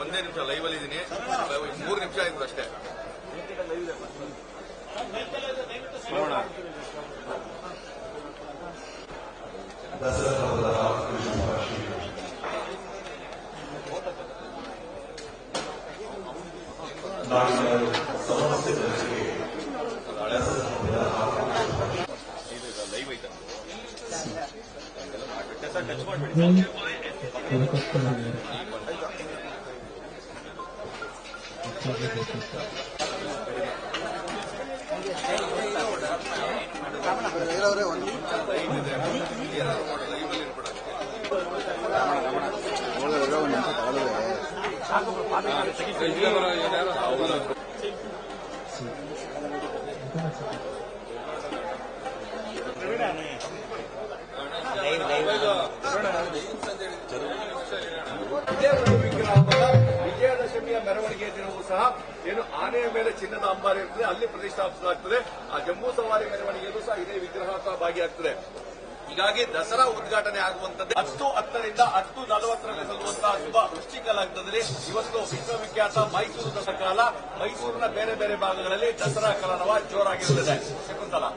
ಒಂದೇ ನಿಮಿಷ ಲೈವ್ ಅಲ್ಲಿ ಇದ್ದೀನಿ. 3 ನಿಮಿಷ ಆಯ್ತು ಅಷ್ಟೇ. ಲೈವ್ ಐತೆ ಟಚ್ ಮಾಡಬೇಡಿ. ವಿಜಯದಶಮಿಯ ಮೆರವಣಿಗೆ ದಿನವೂ ಸಹ ಏನು ಆನೆಯ ಮೇಲೆ ಚಿನ್ನದ ಅಂಬಾರಿ ಇರ್ತದೆ, ಅಲ್ಲಿ ಪ್ರತಿಷ್ಠಾಪಿಸಲಾಗ್ತದೆ. ಆ ಜಂಬೂ ಸವಾರಿ ಮೆರವಣಿಗೆಯಲ್ಲೂ ಸಹ ಇದೇ ವಿಗ್ರಹ ಭಾಗಿಯಾಗ್ತದೆ. ಹೀಗಾಗಿ ದಸರಾ ಉದ್ಘಾಟನೆ ಆಗುವಂತದ್ದು 10:10ರಿಂದ 10:40 ಸಲ್ಲುವಂತಹ ಶುಭ ವೃಶ್ಚಿಕ ಲಗ್ನದಲ್ಲಿ ಇವತ್ತು ವಿಶ್ವವಿಖ್ಯಾತ ಮೈಸೂರು ದಸರಾ ಕಾಲ. ಮೈಸೂರಿನ ಬೇರೆ ಬೇರೆ ಭಾಗಗಳಲ್ಲಿ ದಸರಾ ಕಲರವ ಜೋರಾಗಿರುತ್ತದೆ. ಶಕುಂತಲಾ.